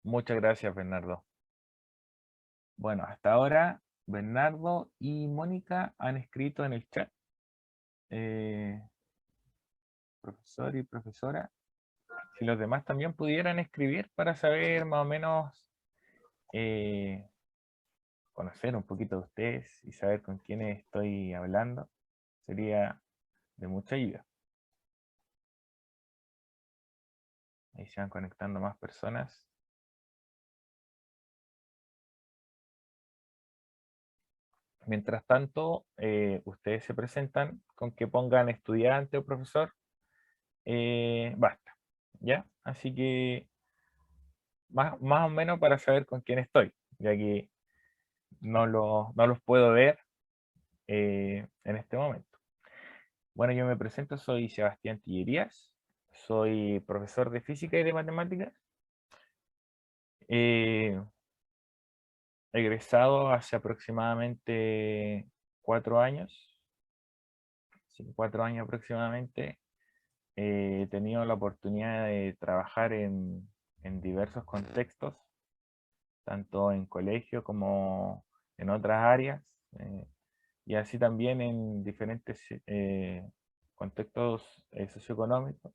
Muchas gracias, Bernardo. Bueno, hasta ahora Bernardo y Mónica han escrito en el chat, eh, profesor y profesora. Si los demás también pudieran escribir para saber más o menos, eh, conocer un poquito de ustedes y saber con quiénes estoy hablando, sería de mucha ayuda. Ahí se van conectando más personas. Mientras tanto, ustedes se presentan con que pongan estudiante o profesor, basta, ¿ya? Así que más o menos para saber con quién estoy, ya que no los puedo ver en este momento. Bueno, yo me presento, soy Sebastián Tillerías, soy profesor de física y de matemáticas, eh, egresado hace aproximadamente 4 años, sí, 4 años aproximadamente. He tenido la oportunidad de trabajar en diversos contextos, tanto en colegio como en otras áreas, y así también en diferentes contextos socioeconómicos,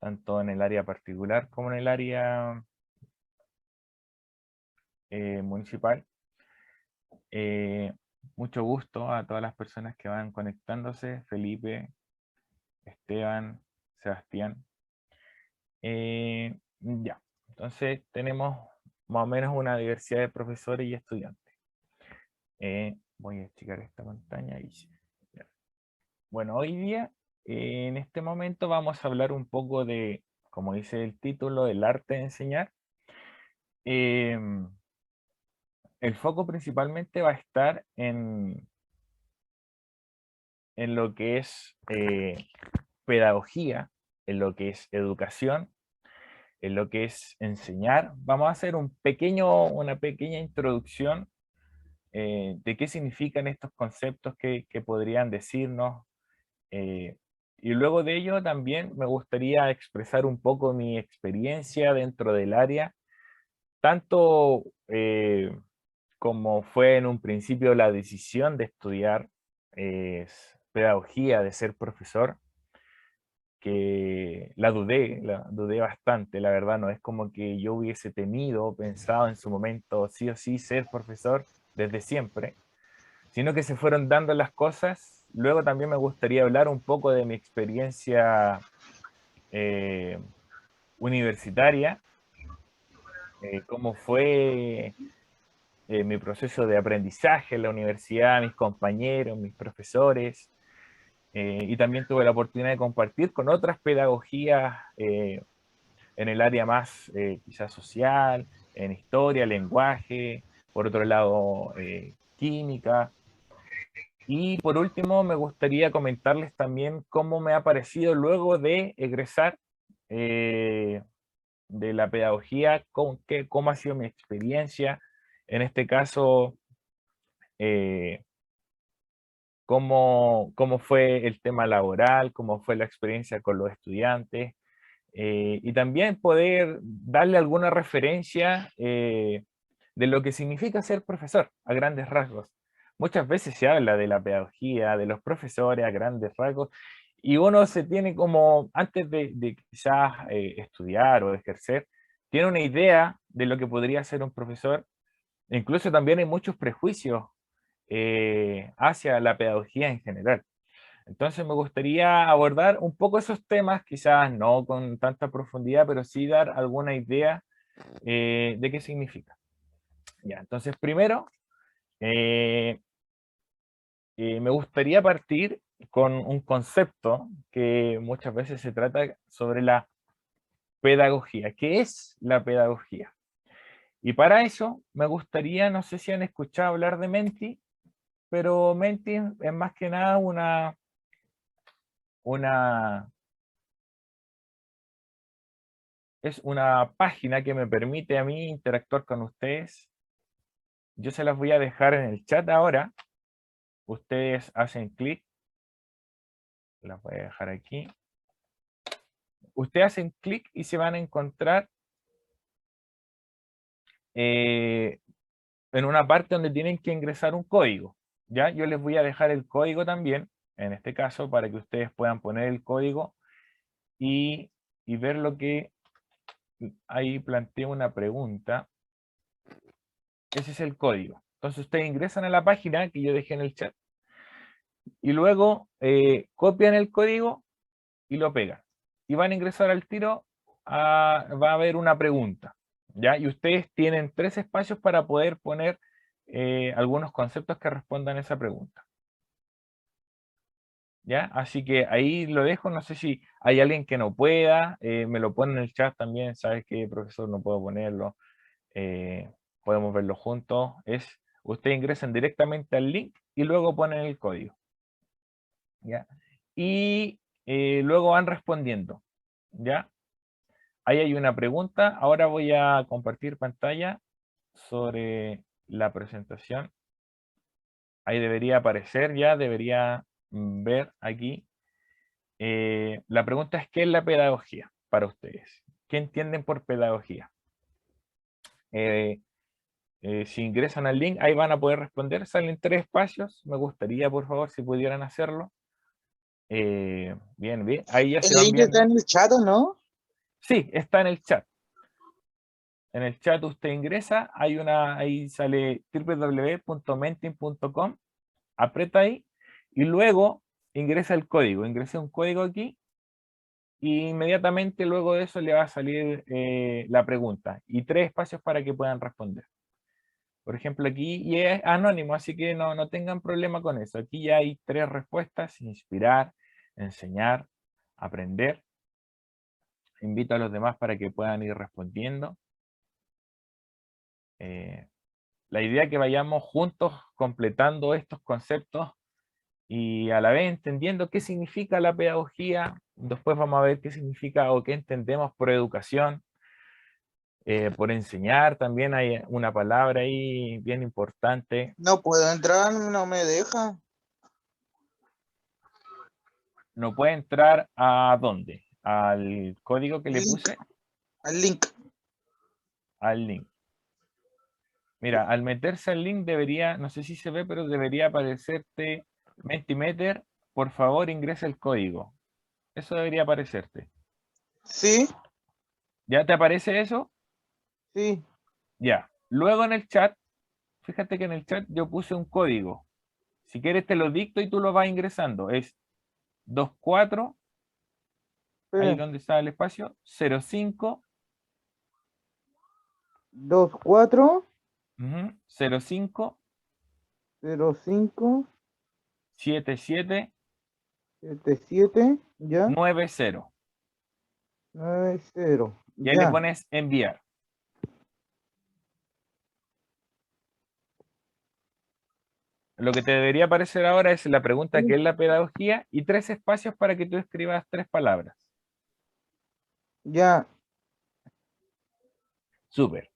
tanto en el área particular como en el área municipal. Eh, Mucho gusto a todas las personas que van conectándose, Felipe, Esteban, Sebastián. Ya, entonces tenemos más o menos una diversidad de profesores y estudiantes. Voy a achicar esta pantalla y sí. Ya. Bueno, hoy día, en este momento vamos a hablar un poco de, como dice el título, el arte de enseñar. Em, el foco principalmente va a estar en lo que es pedagogía, en lo que es educación, en lo que es enseñar. Vamos a hacer una pequeña introducción de qué significan estos conceptos que podrían decirnos. eh, y luego de ello también me gustaría expresar un poco mi experiencia dentro del área, tanto como fue en un principio la decisión de estudiar pedagogía, de ser profesor, que la dudé bastante, la verdad. No es como que yo hubiese tenido pensado en su momento sí o sí ser profesor desde siempre, sino que se fueron dando las cosas. Luego también me gustaría hablar un poco de mi experiencia eh, universitaria, cómo fue mi proceso de aprendizaje en la universidad, mis compañeros, mis profesores, y también tuve la oportunidad de compartir con otras pedagogías en el área más quizás social, en historia, lenguaje, por otro lado, química. Y por último, me gustaría comentarles también cómo me ha parecido luego de egresar eh, de la pedagogía, cómo ha sido mi experiencia, en este caso, eh, cómo fue el tema laboral, cómo fue la experiencia con los estudiantes, y también poder darle alguna referencia de lo que significa ser profesor a grandes rasgos. Muchas veces se habla de la pedagogía, de los profesores a grandes rasgos, y uno se tiene como, antes de quizás estudiar o ejercer, tiene una idea de lo que podría ser un profesor. Incluso también hay muchos prejuicios hacia la pedagogía en general. Entonces me gustaría abordar un poco esos temas, quizás no con tanta profundidad, pero sí dar alguna idea de qué significa. Ya, entonces primero eh, me gustaría partir con un concepto que muchas veces se trata sobre la pedagogía. ¿Qué es la pedagogía? Y para eso me gustaría, no sé si han escuchado hablar de Menti, pero Menti es más que nada una, es una página que me permite a mí interactuar con ustedes. Yo se las voy a dejar en el chat ahora. Ustedes hacen clic, las voy a dejar aquí. Ustedes hacen clic y se van a encontrar en una parte donde tienen que ingresar un código. ¿Ya? Yo les voy a dejar el código también, en este caso, para que ustedes puedan poner el código y ver lo que ahí planteo una pregunta. Ese es el código. Entonces ustedes ingresan a la página que yo dejé en el chat y luego copian el código y lo pegan. Y van a ingresar al tiro, va a haber una pregunta, ¿ya? Y ustedes tienen 3 espacios para poder poner algunos conceptos que respondan a esa pregunta, ¿ya? Así que ahí lo dejo, no sé si hay alguien que no pueda, me lo pone en el chat también, ¿sabes qué, profesor? No puedo ponerlo, podemos verlo juntos, ustedes ingresan directamente al link y luego ponen el código, ¿ya? Y luego van respondiendo, ¿ya? Ahí hay una pregunta. Ahora voy a compartir pantalla sobre la presentación. Ahí debería aparecer ya, debería ver aquí. La pregunta es, ¿qué es la pedagogía para ustedes? ¿Qué entienden por pedagogía? Eh, si ingresan al link, ahí van a poder responder. Salen 3 espacios. Me gustaría, por favor, si pudieran hacerlo. Bien, bien. Ahí ya El se van link está viendo. en el chat, ¿o no? Sí, está en el chat. En el chat usted ingresa, ahí sale www.menting.com, aprieta ahí y luego ingresa el código. Ingresa un código aquí y inmediatamente luego de eso le va a salir la pregunta y 3 espacios para que puedan responder. Por ejemplo, aquí y es anónimo, así que no tengan problema con eso. Aquí ya hay 3 respuestas: inspirar, enseñar, aprender. Invito a los demás para que puedan ir respondiendo. La idea es que vayamos juntos completando estos conceptos y a la vez entendiendo qué significa la pedagogía. Después vamos a ver qué significa o qué entendemos por educación, por enseñar. También hay una palabra ahí bien importante. No puedo entrar, no me deja. ¿No puede entrar a dónde? Al código que le Link, puse, al link. al link. Mira, al meterse al link debería, no sé si se ve, pero debería aparecerte Mentimeter. Por favor, ingresa el código. Eso debería aparecerte. Sí, ¿Ya te aparece eso? sí. Ya. Luego en el chat, fíjate que en el chat yo puse un código. Si quieres te lo dicto y tú lo vas ingresando. Es 24, ahí Espera. donde está el espacio, 05, 24 05 05 77 77 ya 90. 90 Y ahí le ya. pones enviar. Lo que te debería aparecer ahora es la pregunta, ¿qué es la pedagogía? Y 3 espacios para que tú escribas 3 palabras. Ya. Súper.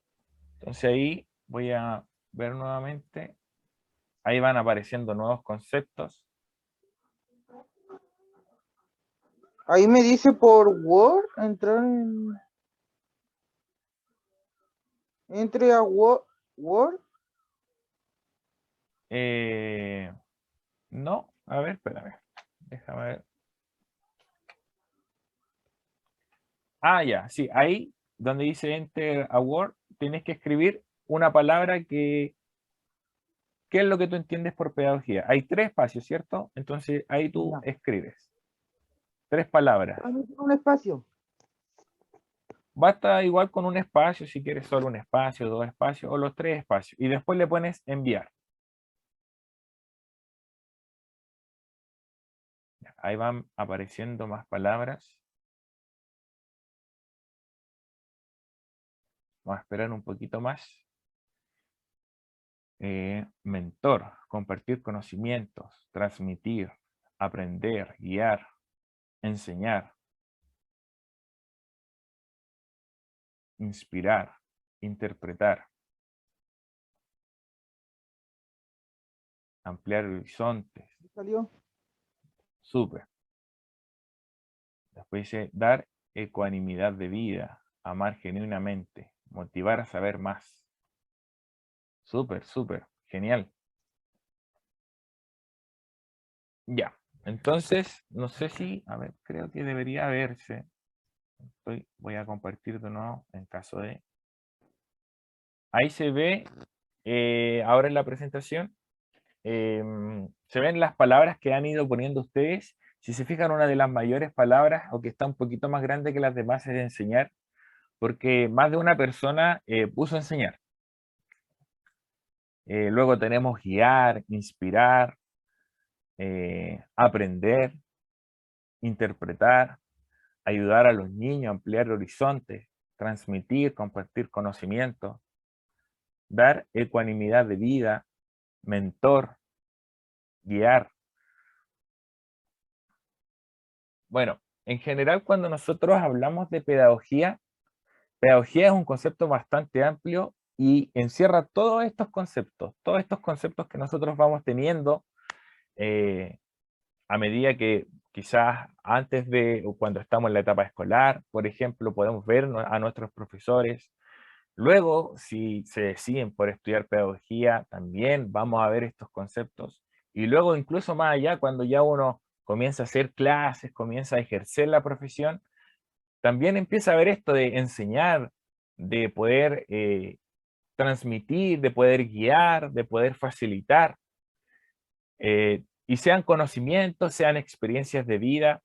Entonces ahí voy a ver nuevamente. Ahí van apareciendo nuevos conceptos. Ahí me dice por Word, entrar en... Entre a Word. No, a ver, espérame. Déjame ver. Ah, ya, sí, ahí donde dice Enter a Word, tienes que escribir una palabra ¿qué es lo que tú entiendes por pedagogía? Hay 3 espacios, ¿cierto? Entonces ahí tú Ya. escribes 3 palabras. Solamente un espacio. Basta igual con un espacio, si quieres solo un espacio, 2 espacios o los 3 espacios. Y después le pones enviar. Ahí van apareciendo más palabras. Vamos a esperar un poquito más. Mentor, compartir conocimientos, transmitir, aprender, guiar, enseñar, inspirar, interpretar, ampliar horizontes. ¿Salió? Súper. Después dice dar ecuanimidad de vida, amar genuinamente, motivar a saber más. Súper, súper, genial. Ya, entonces, no sé si, a ver, creo que debería verse. Voy a compartir de nuevo en caso de... Ahí se ve, ahora en la presentación, se ven las palabras que han ido poniendo ustedes. Si se fijan, una de las mayores palabras, o que está un poquito más grande que las demás, es enseñar, porque más de una persona puso enseñar. Luego tenemos guiar, inspirar, aprender, interpretar, ayudar a los niños, ampliar horizontes, transmitir, compartir conocimiento, dar ecuanimidad de vida, mentor, guiar. Bueno, en general cuando nosotros hablamos de pedagogía, pedagogía es un concepto bastante amplio y encierra todos estos conceptos que nosotros vamos teniendo a medida que quizás antes de o cuando estamos en la etapa escolar, por ejemplo, podemos ver a nuestros profesores. Luego, si se deciden por estudiar pedagogía, también vamos a ver estos conceptos. Y luego, incluso más allá, cuando ya uno comienza a hacer clases, comienza a ejercer la profesión, también empieza a ver esto de enseñar, de poder transmitir, de poder guiar, de poder facilitar, y sean conocimientos, sean experiencias de vida,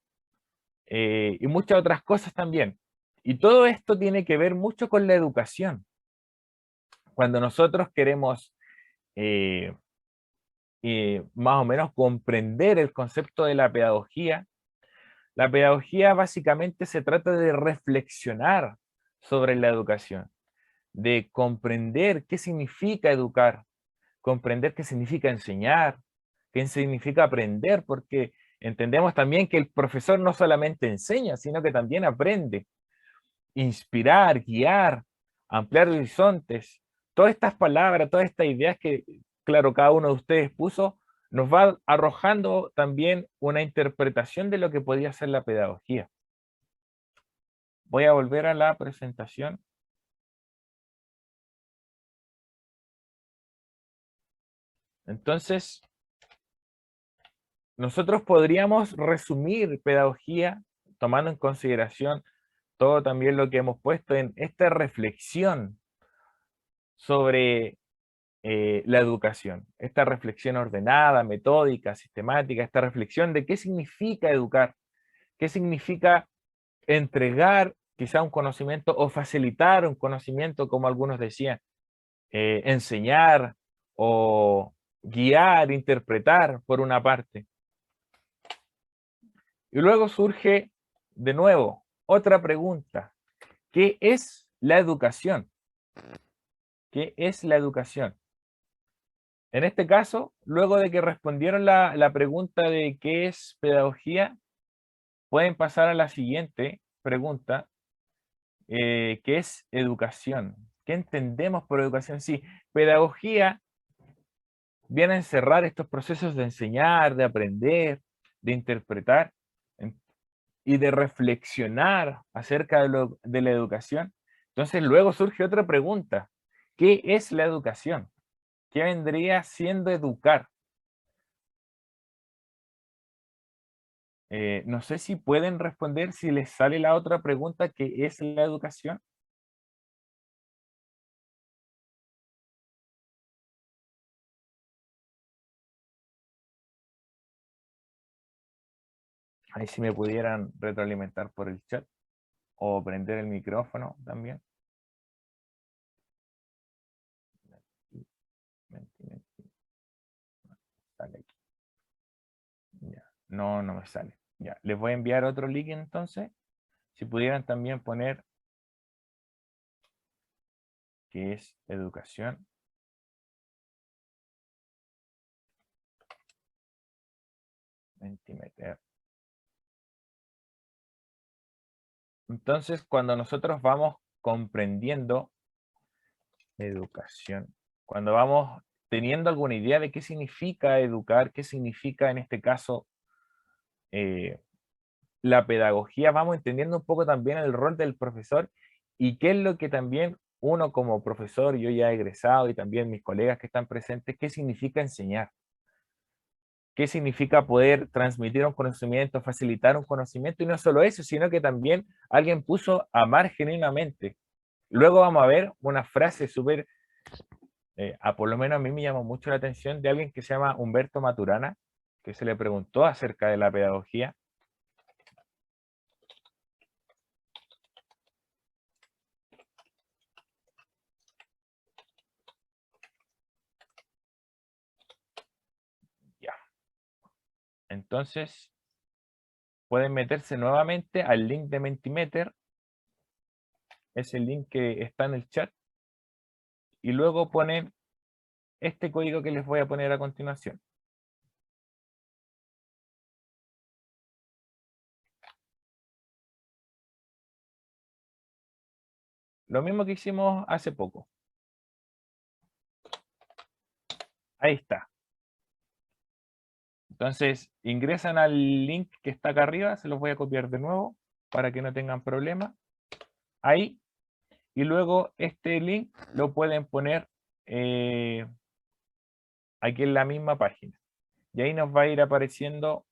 y muchas otras cosas también. Y todo esto tiene que ver mucho con la educación. Cuando nosotros queremos eh, más o menos comprender el concepto de la pedagogía básicamente se trata de reflexionar sobre la educación, de comprender qué significa educar, comprender qué significa enseñar, qué significa aprender, porque entendemos también que el profesor no solamente enseña, sino que también aprende, inspirar, guiar, ampliar horizontes. Todas estas palabras, todas estas ideas que, claro, cada uno de ustedes puso, nos va arrojando también una interpretación de lo que podría ser la pedagogía. Voy a volver a la presentación. Entonces, nosotros podríamos resumir pedagogía tomando en consideración todo también lo que hemos puesto en esta reflexión sobre la educación, esta reflexión ordenada, metódica, sistemática, esta reflexión de qué significa educar, qué significa entregar quizá un conocimiento o facilitar un conocimiento, como algunos decían, enseñar o guiar, interpretar por una parte. Y luego surge de nuevo otra pregunta: ¿qué es la educación? ¿Qué es la educación? En este caso, luego de que respondieron la pregunta de qué es pedagogía, pueden pasar a la siguiente pregunta, ¿qué es educación? ¿Qué entendemos por educación? Sí, pedagogía viene a encerrar estos procesos de enseñar, de aprender, de interpretar y de reflexionar acerca de la educación. Entonces luego surge otra pregunta: ¿qué es la educación? ¿Qué vendría siendo educar? No sé si pueden responder si les sale la otra pregunta, ¿qué es la educación? Ahí si me pudieran retroalimentar por el chat o prender el micrófono también. Sale aquí. Ya. No, no me sale. Ya. Les voy a enviar otro link entonces. Si pudieran también poner qué es educación. Mentimeter. Entonces, cuando nosotros vamos comprendiendo educación, cuando vamos teniendo alguna idea de qué significa educar, qué significa en este caso la pedagogía, vamos entendiendo un poco también el rol del profesor y qué es lo que también uno como profesor, yo ya egresado y también mis colegas que están presentes, qué significa enseñar. ¿Qué significa poder transmitir un conocimiento, facilitar un conocimiento? Y no solo eso, sino que también alguien puso amar genuinamente. Luego vamos a ver una frase súper, por lo menos a mí me llamó mucho la atención, de alguien que se llama Humberto Maturana, que se le preguntó acerca de la pedagogía. Ya. Entonces, pueden meterse nuevamente al link de Mentimeter, es el link que está en el chat, y luego ponen este código que les voy a poner a continuación. Lo mismo que hicimos hace poco. Ahí está. Entonces, ingresan al link que está acá arriba, se los voy a copiar de nuevo para que no tengan problema. Ahí. Y luego este link lo pueden poner aquí en la misma página. Y ahí nos va a ir apareciendo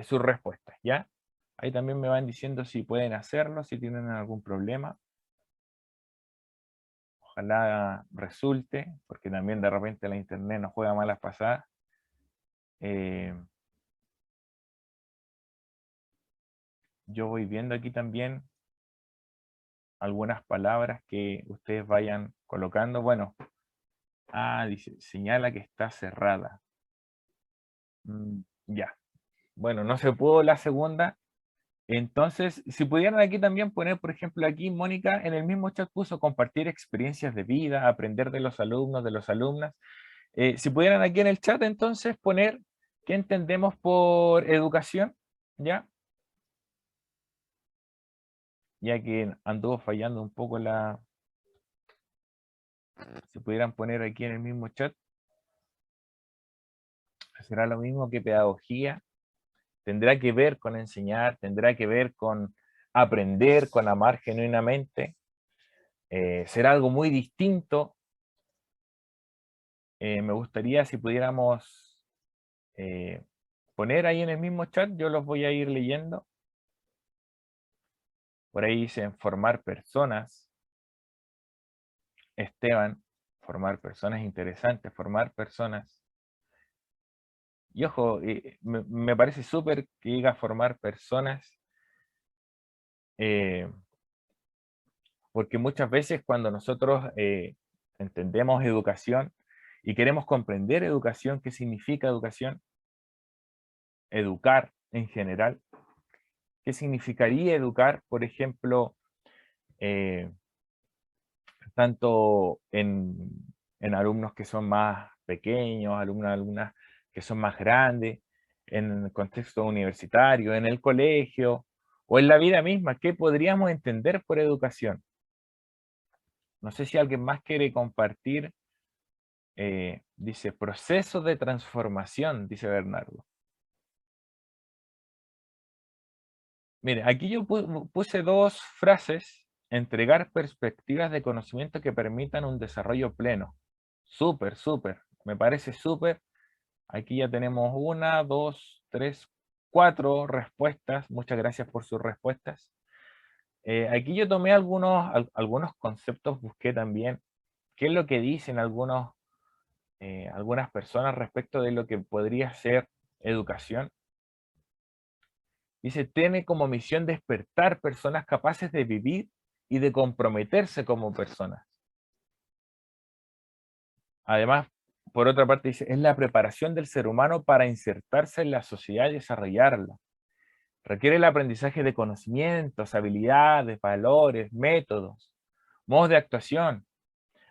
sus respuestas, ¿ya? Ahí también me van diciendo si pueden hacerlo, si tienen algún problema. Ojalá resulte, porque también de repente la internet nos juega malas pasadas. Yo voy viendo aquí también algunas palabras que ustedes vayan colocando. Bueno, dice, señala que está cerrada. Ya. Bueno, no se pudo la segunda. Entonces, si pudieran aquí también poner, por ejemplo, aquí Mónica en el mismo chat puso compartir experiencias de vida, aprender de los alumnos, de las alumnas. Si pudieran aquí en el chat entonces poner qué entendemos por educación, ¿ya? Ya que anduvo fallando un poco la... Si pudieran poner aquí en el mismo chat, será lo mismo que pedagogía. Tendrá que ver con enseñar, tendrá que ver con aprender, con amar genuinamente. Será algo muy distinto. Me gustaría si pudiéramos poner ahí en el mismo chat, yo los voy a ir leyendo. Por ahí dicen formar personas. Esteban, formar personas interesantes, formar personas. Y ojo, me parece súper que diga formar personas, eh, porque muchas veces cuando nosotros entendemos educación y queremos comprender educación, qué significa educación, educar en general, qué significaría educar, por ejemplo, eh, tanto en alumnos que son más pequeños, alumnas que son más grandes, en el contexto universitario, en el colegio o en la vida misma. ¿Qué podríamos entender por educación? No sé si alguien más quiere compartir. Dice, proceso de transformación, dice Bernardo. Mire, aquí yo puse dos frases. Entregar perspectivas de conocimiento que permitan un desarrollo pleno. Súper, súper. Me parece súper. Aquí ya tenemos una, dos, tres, cuatro respuestas. Muchas gracias por sus respuestas. Aquí yo tomé algunos conceptos, busqué también qué es lo que dicen algunas personas respecto de lo que podría ser educación. Dice, tiene como misión despertar personas capaces de vivir y de comprometerse como personas. Además, por otra parte, dice, es la preparación del ser humano para insertarse en la sociedad y desarrollarla. Requiere el aprendizaje de conocimientos, habilidades, valores, métodos, modos de actuación.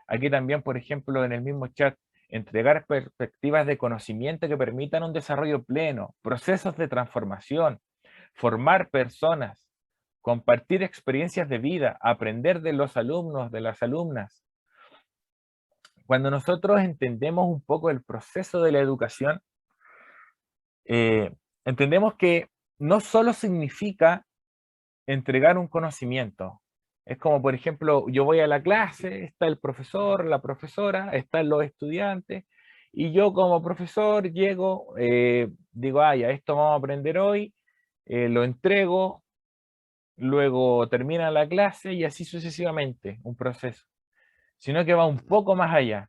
Aquí también, por ejemplo, en el mismo chat, entregar perspectivas de conocimiento que permitan un desarrollo pleno, procesos de transformación, formar personas, compartir experiencias de vida, aprender de los alumnos, de las alumnas. Cuando nosotros entendemos un poco el proceso de la educación, entendemos que no solo significa entregar un conocimiento, Es como, por ejemplo, yo voy a la clase, está el profesor, la profesora, están los estudiantes, y yo como profesor llego, digo, ah, ya, esto vamos a aprender hoy, lo entrego, luego termina la clase y así sucesivamente, un proceso. Sino que va un poco más allá.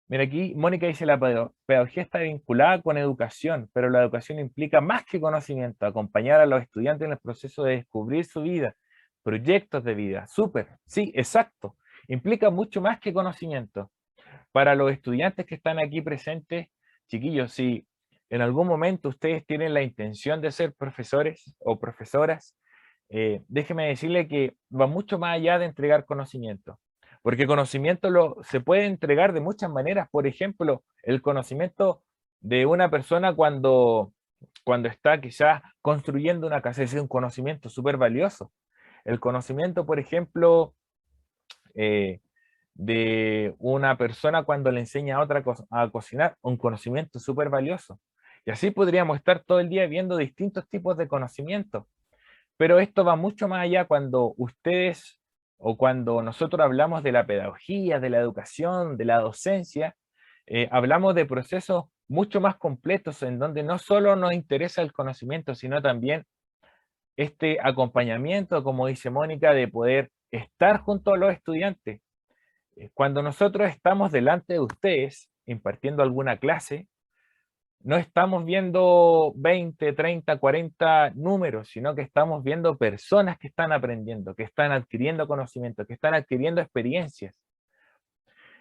Mira, aquí Mónica dice, la pedagogía está vinculada con educación, pero la educación implica más que conocimiento, acompañar a los estudiantes en el proceso de descubrir su vida, proyectos de vida. Súper, sí, exacto. Implica mucho más que conocimiento. Para los estudiantes que están aquí presentes, chiquillos, si en algún momento ustedes tienen la intención de ser profesores o profesoras, déjeme decirle que va mucho más allá de entregar conocimiento, porque conocimiento se puede entregar de muchas maneras. Por ejemplo, el conocimiento de una persona cuando está quizás construyendo una casa, es un conocimiento súper valioso. El conocimiento, por ejemplo, eh, de una persona cuando le enseña a otra a cocinar, un conocimiento súper valioso. Y así podríamos estar todo el día viendo distintos tipos de conocimiento. Pero esto va mucho más allá cuando ustedes o cuando nosotros hablamos de la pedagogía, de la educación, de la docencia, hablamos de procesos mucho más completos en donde no solo nos interesa el conocimiento, sino también este acompañamiento, como dice Mónica, de poder estar junto a los estudiantes. Cuando nosotros estamos delante de ustedes impartiendo alguna clase, no estamos viendo 20, 30, 40 números, sino que estamos viendo personas que están aprendiendo, que están adquiriendo conocimiento, que están adquiriendo experiencias.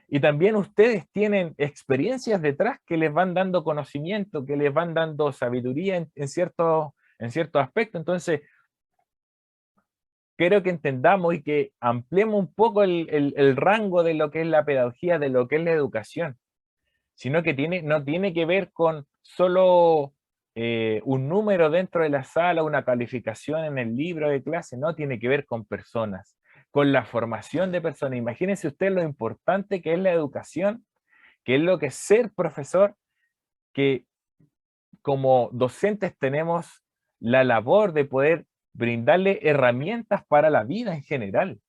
Y también ustedes tienen experiencias detrás que les van dando conocimiento, que les van dando sabiduría en ciertos aspectos. Entonces, quiero que entendamos y que ampliemos un poco el rango de lo que es la pedagogía, de lo que es la educación, sino que no tiene que ver con solo un número dentro de la sala, una calificación en el libro de clase, no, tiene que ver con personas, con la formación de personas. Imagínense usted lo importante que es la educación, que es lo que es ser profesor, que como docentes tenemos la labor de poder brindarle herramientas para la vida en general.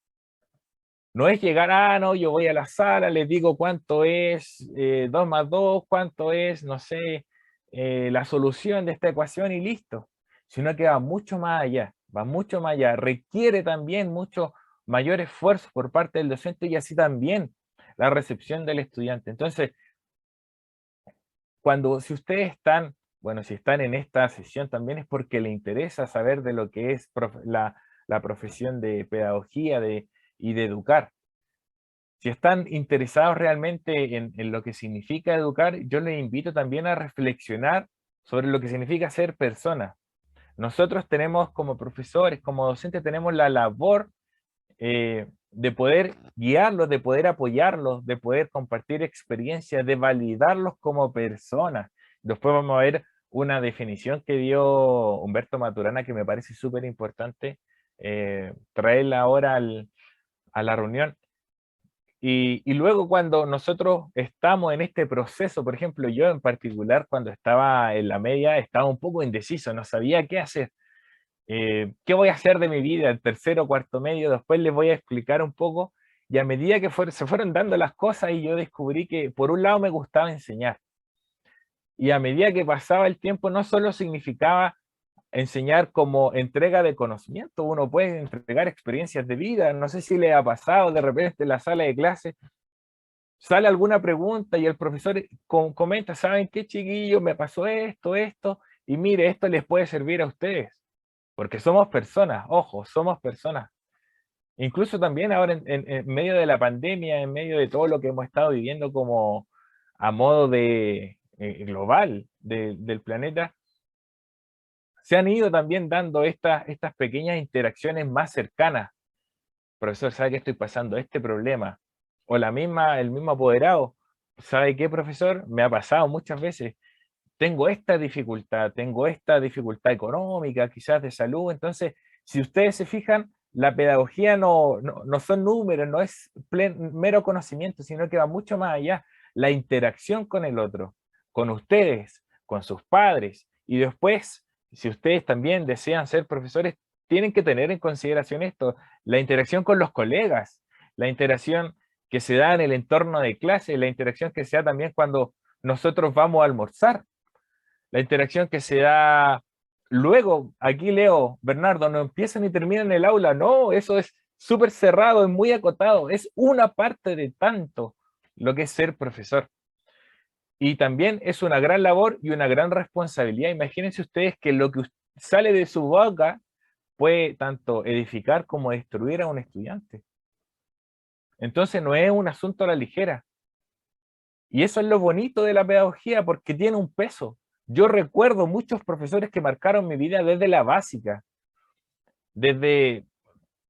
No es llegar, ah, no, yo voy a la sala, les digo cuánto es 2 más 2, cuánto es, no sé, la solución de esta ecuación y listo. Sino que va mucho más allá, va mucho más allá. Requiere también mucho mayor esfuerzo por parte del docente y así también la recepción del estudiante. Entonces, si ustedes están, bueno, si están en esta sesión también es porque les interesa saber de lo que es la profesión de pedagogía y de educar. Si están interesados realmente en lo que significa educar, yo les invito también a reflexionar sobre lo que significa ser persona. Nosotros tenemos como profesores, como docentes, tenemos la labor de poder guiarlos, de poder apoyarlos, de poder compartir experiencias, de validarlos como personas. Después vamos a ver una definición que dio Humberto Maturana que me parece súper importante traerla ahora a la reunión. Y luego cuando nosotros estamos en este proceso, por ejemplo, yo en particular cuando estaba en la media estaba un poco indeciso, no sabía qué hacer. ¿Qué voy a hacer de mi vida? El tercero, cuarto medio, después les voy a explicar un poco. Y a medida que se fueron dando las cosas y yo descubrí que por un lado me gustaba enseñar. Y a medida que pasaba el tiempo no solo significaba enseñar como entrega de conocimiento, uno puede entregar experiencias de vida. No sé si le ha pasado de repente en la sala de clase sale alguna pregunta y el profesor comenta, ¿saben qué, chiquillo? Me pasó esto, y mire, esto les puede servir a ustedes, porque somos personas, ojo, somos personas. Incluso también ahora en medio de la pandemia, en medio de todo lo que hemos estado viviendo como a modo de global del planeta, se han ido también dando estas pequeñas interacciones más cercanas. Profesor, ¿sabe que estoy pasando este problema? O el mismo apoderado, ¿sabe qué, profesor? Me ha pasado muchas veces. Tengo esta dificultad económica, quizás de salud. Entonces, si ustedes se fijan, la pedagogía no son números, no es mero conocimiento, sino que va mucho más allá. La interacción con el otro, con ustedes, con sus padres, y después, si ustedes también desean ser profesores, tienen que tener en consideración esto, la interacción con los colegas, la interacción que se da en el entorno de clase, la interacción que se da también cuando nosotros vamos a almorzar, la interacción que se da luego. Aquí leo, Bernardo, no empiezan y terminan el aula, no, eso es súper cerrado, es muy acotado, es una parte de tanto lo que es ser profesor. Y también es una gran labor y una gran responsabilidad. Imagínense ustedes que lo que sale de su boca puede tanto edificar como destruir a un estudiante. Entonces no es un asunto a la ligera. Y eso es lo bonito de la pedagogía, porque tiene un peso. Yo recuerdo muchos profesores que marcaron mi vida desde la básica, desde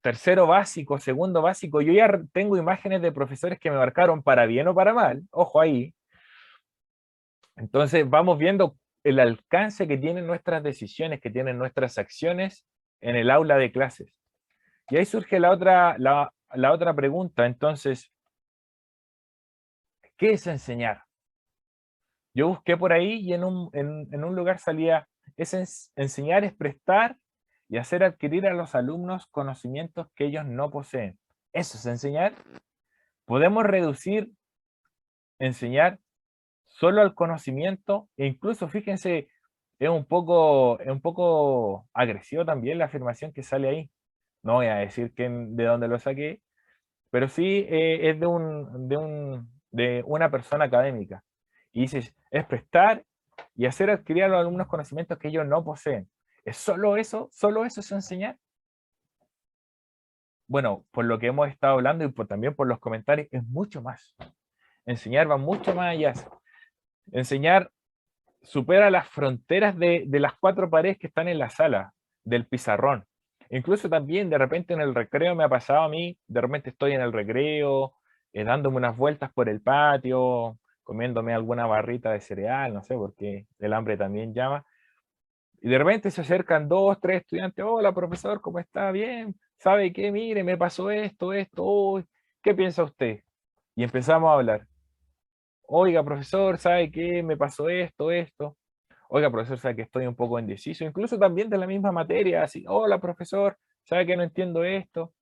tercero básico, segundo básico. Yo ya tengo imágenes de profesores que me marcaron para bien o para mal, ojo ahí. Entonces vamos viendo el alcance que tienen nuestras decisiones, que tienen nuestras acciones en el aula de clases. Y ahí surge la otra pregunta. Entonces, ¿qué es enseñar? Yo busqué por ahí y en un lugar salía, enseñar es prestar y hacer adquirir a los alumnos conocimientos que ellos no poseen. ¿Eso es enseñar? Podemos reducir enseñar solo al conocimiento, e incluso fíjense, es un poco agresivo también la afirmación que sale ahí. No voy a decir de dónde lo saqué, pero sí es de una persona académica. Y dice, es prestar y hacer adquirir a los alumnos conocimientos que ellos no poseen. ¿Es solo eso es enseñar? Bueno, por lo que hemos estado hablando y también por los comentarios, es mucho más. Enseñar va mucho más allá. Enseñar supera las fronteras de las cuatro paredes que están en la sala, del pizarrón. Incluso también de repente en el recreo me ha pasado a mí, de repente estoy en el recreo, dándome unas vueltas por el patio, comiéndome alguna barrita de cereal, no sé, porque el hambre también llama. Y de repente se acercan dos, tres estudiantes, hola profesor, ¿cómo está? Bien, ¿sabe qué? Mire, me pasó esto, uy, ¿qué piensa usted? Y empezamos a hablar. Oiga, profesor, ¿sabe qué? Me pasó esto. Oiga, profesor, ¿sabe que estoy un poco indeciso? Incluso también de la misma materia, así, hola, profesor, ¿sabe que no entiendo esto?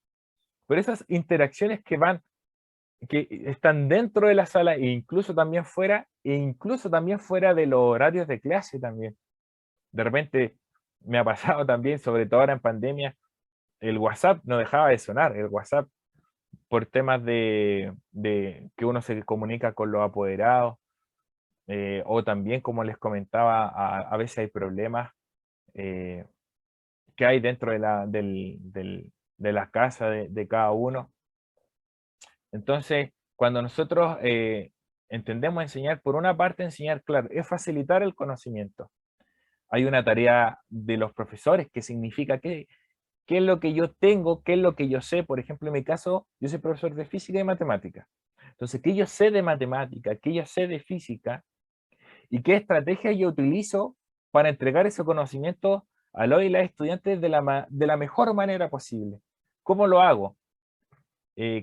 Pero esas interacciones que están dentro de la sala e incluso también fuera de los horarios de clase también. De repente me ha pasado también, sobre todo ahora en pandemia, el WhatsApp no dejaba de sonar, el WhatsApp por temas de que uno se comunica con los apoderados, o también, como les comentaba, a veces hay problemas eh, que hay dentro de la casa de cada uno. Entonces, cuando nosotros entendemos enseñar, por una parte enseñar, claro, es facilitar el conocimiento. Hay una tarea de los profesores que significa qué es lo que yo tengo, qué es lo que yo sé. Por ejemplo, en mi caso, yo soy profesor de física y matemática. Entonces, ¿qué yo sé de matemática? ¿Qué yo sé de física? ¿Y qué estrategia yo utilizo para entregar ese conocimiento a los y las estudiantes de la mejor manera posible? ¿Cómo lo hago?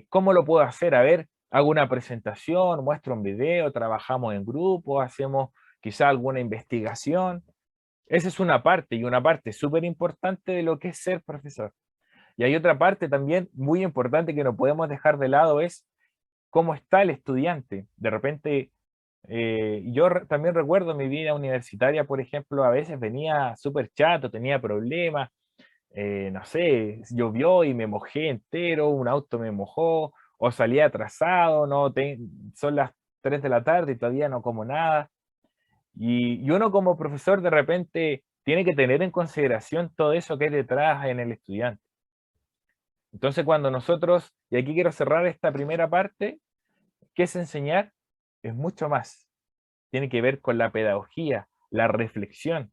¿Cómo lo puedo hacer? A ver, hago una presentación, muestro un video, trabajamos en grupo, hacemos quizá alguna investigación. Esa es una parte, y una parte súper importante de lo que es ser profesor. Y hay otra parte también muy importante que no podemos dejar de lado, es cómo está el estudiante. De repente, también recuerdo mi vida universitaria, por ejemplo, a veces venía súper chato, tenía problemas, no sé, llovió y me mojé entero, un auto me mojó, o salí atrasado, son las 3 de la tarde y todavía no como nada. Y uno como profesor de repente tiene que tener en consideración todo eso que hay detrás en el estudiante. Entonces cuando nosotros, y aquí quiero cerrar esta primera parte, ¿qué es enseñar? Es mucho más. Tiene que ver con la pedagogía, la reflexión.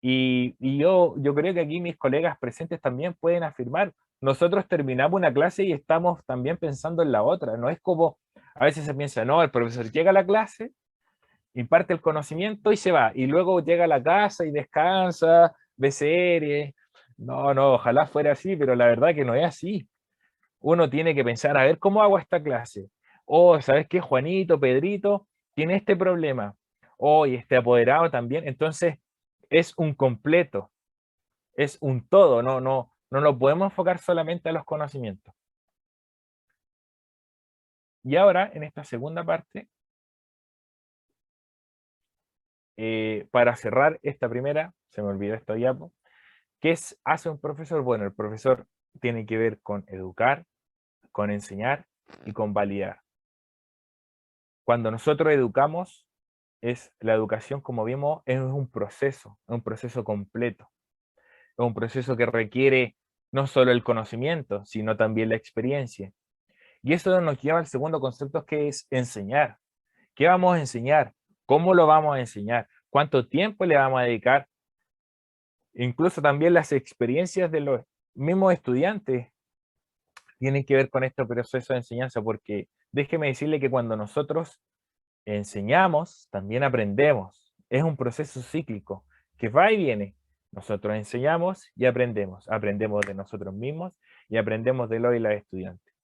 Y yo creo que aquí mis colegas presentes también pueden afirmar, nosotros terminamos una clase y estamos también pensando en la otra. No es como, a veces se piensa, no, el profesor llega a la clase, imparte el conocimiento y se va, y luego llega a la casa y descansa, ve series. No, no, ojalá fuera así, pero la verdad que no es así. Uno tiene que pensar, a ver, ¿cómo hago esta clase? Oh, ¿sabes qué? Juanito, Pedrito, tiene este problema. Oh, y este apoderado también. Entonces, es un completo, es un todo, No lo podemos enfocar solamente a los conocimientos. Y ahora, en esta segunda parte, para cerrar esta primera, se me olvidó esta diapo, ¿qué hace un profesor? Bueno, el profesor tiene que ver con educar, con enseñar y con validar. Cuando nosotros educamos, la educación, como vimos, es un proceso completo. Es un proceso que requiere no solo el conocimiento, sino también la experiencia. Y eso nos lleva al segundo concepto, que es enseñar. ¿Qué vamos a enseñar? ¿Cómo lo vamos a enseñar? ¿Cuánto tiempo le vamos a dedicar? Incluso también las experiencias de los mismos estudiantes tienen que ver con este proceso de enseñanza, porque déjeme decirle que cuando nosotros enseñamos, también aprendemos. Es un proceso cíclico que va y viene. Nosotros enseñamos y aprendemos. Aprendemos de nosotros mismos y aprendemos de los y las estudiantes.